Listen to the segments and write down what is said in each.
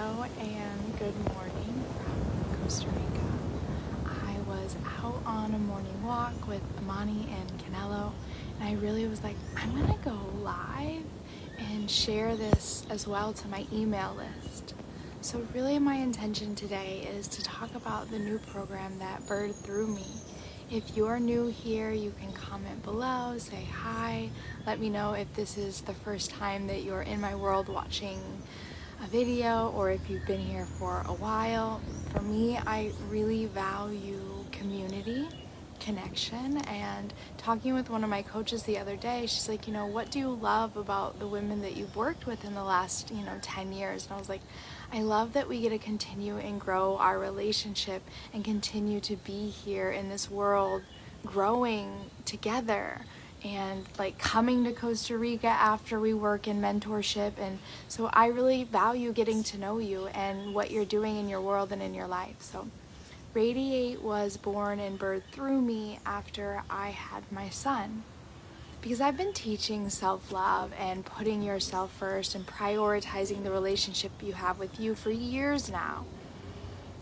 Hello and good morning from Costa Rica. I was out on a morning walk with Amani and Canelo, and I really was like, I'm gonna go live and share this as well to my email list. So really my intention today is to talk about the new program that birthed through me. If you're new here, you can comment below, say hi, let me know if this is the first time that you're in my world watching a video or if you've been here for a while. For me, I really value community, connection, and talking with one of my coaches the other day, she's like, what do you love about the women that you've worked with in the last, 10 years? And I was like, I love that we get to continue and grow our relationship and continue to be here in this world growing together and like coming to Costa Rica after we work in mentorship. And so I really value getting to know you and what you're doing in your world and in your life. So Radiate was born and birthed through me after I had my son. Because I've been teaching self-love and putting yourself first and prioritizing the relationship you have with you for years now.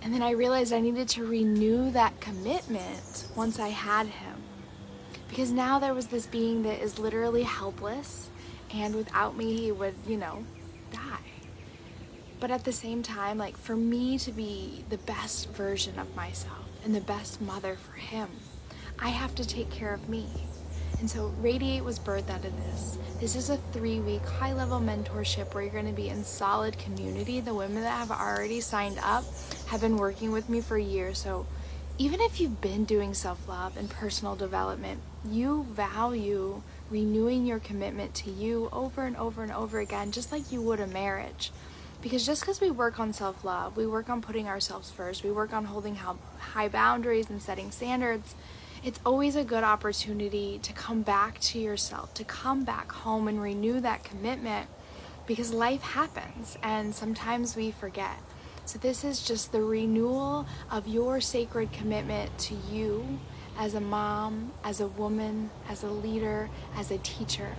And then I realized I needed to renew that commitment once I had him. Because now there was this being that is literally helpless, and without me he would, die. But at the same time, like, for me to be the best version of myself and the best mother for him, I have to take care of me. And so Radiate was birthed out of this. This is a 3-week high-level mentorship where you're going to be in solid community. The women that have already signed up have been working with me for years. So even if you've been doing self-love and personal development, you value renewing your commitment to you over and over and over again, just like you would a marriage. Because just because we work on self-love, we work on putting ourselves first, we work on holding high boundaries and setting standards, it's always a good opportunity to come back to yourself, to come back home and renew that commitment, because life happens and sometimes we forget. So this is just the renewal of your sacred commitment to you as a mom, as a woman, as a leader, as a teacher.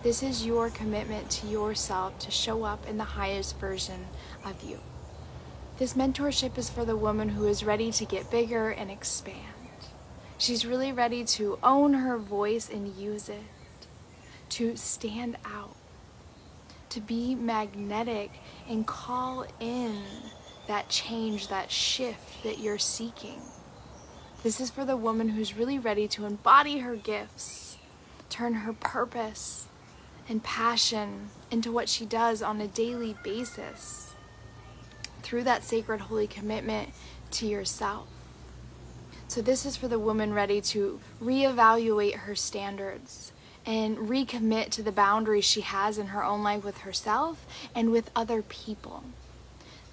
This is your commitment to yourself to show up in the highest version of you. This mentorship is for the woman who is ready to get bigger and expand. She's really ready to own her voice and use it, to stand out, to be magnetic and call in that change, that shift that you're seeking. This is for the woman who's really ready to embody her gifts, turn her purpose and passion into what she does on a daily basis through that sacred holy commitment to yourself. So this is for the woman ready to reevaluate her standards and recommit to the boundaries she has in her own life with herself and with other people.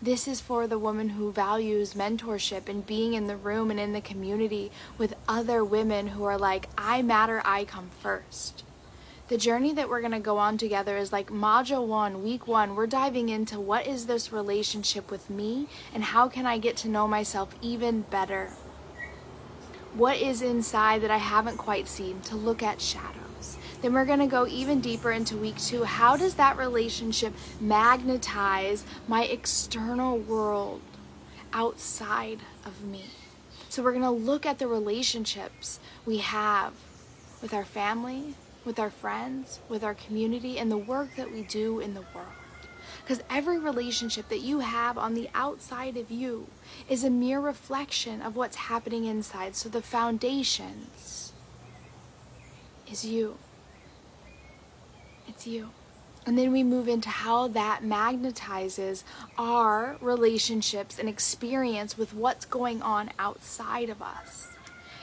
This is for the woman who values mentorship and being in the room and in the community with other women who are like, I matter, I come first. The journey that we're going to go on together is like module 1, week 1. We're diving into what is this relationship with me and how can I get to know myself even better? What is inside that I haven't quite seen, to look at shadows. Then we're going to go even deeper into week 2. How does that relationship magnetize my external world outside of me? So we're going to look at the relationships we have with our family, with our friends, with our community, and the work that we do in the world. Because every relationship that you have on the outside of you is a mere reflection of what's happening inside. So the foundations is you. It's you. And then we move into how that magnetizes our relationships and experience with what's going on outside of us.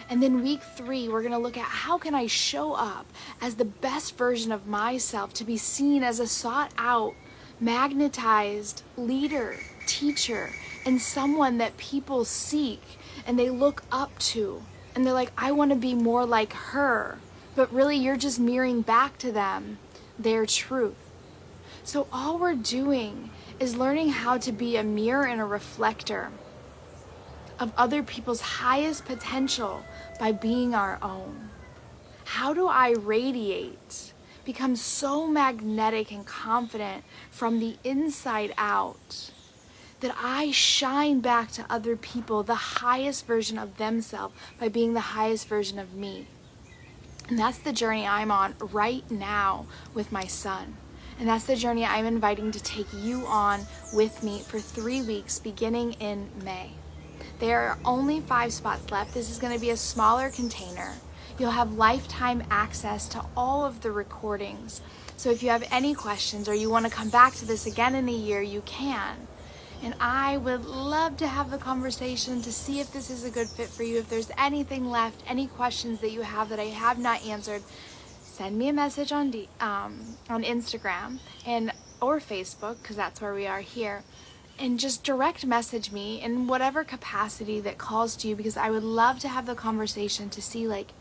And then week 3, we're going to look at how can I show up as the best version of myself to be seen as a sought out, magnetized leader, teacher, and someone that people seek and they look up to. And they're like, I want to be more like her. But really, you're just mirroring back to them their truth. So all we're doing is learning how to be a mirror and a reflector of other people's highest potential by being our own. How do I radiate, become so magnetic and confident from the inside out that I shine back to other people the highest version of themselves by being the highest version of me. And that's the journey I'm on right now with my son. And that's the journey I'm inviting to take you on with me for 3 weeks beginning in May. There are only 5 spots left. This is going to be a smaller container. You'll have lifetime access to all of the recordings. So if you have any questions or you want to come back to this again in a year, you can. And I would love to have the conversation to see if this is a good fit for you. If there's anything left, any questions that you have that I have not answered, send me a message on Instagram or Facebook, because that's where we are here. And just direct message me in whatever capacity that calls to you, because I would love to have the conversation to see, like,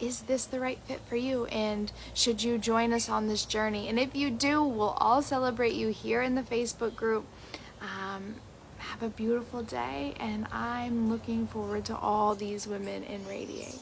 is this the right fit for you? And should you join us on this journey? And if you do, we'll all celebrate you here in the Facebook group. Have a beautiful day, and I'm looking forward to all these women in Radiate.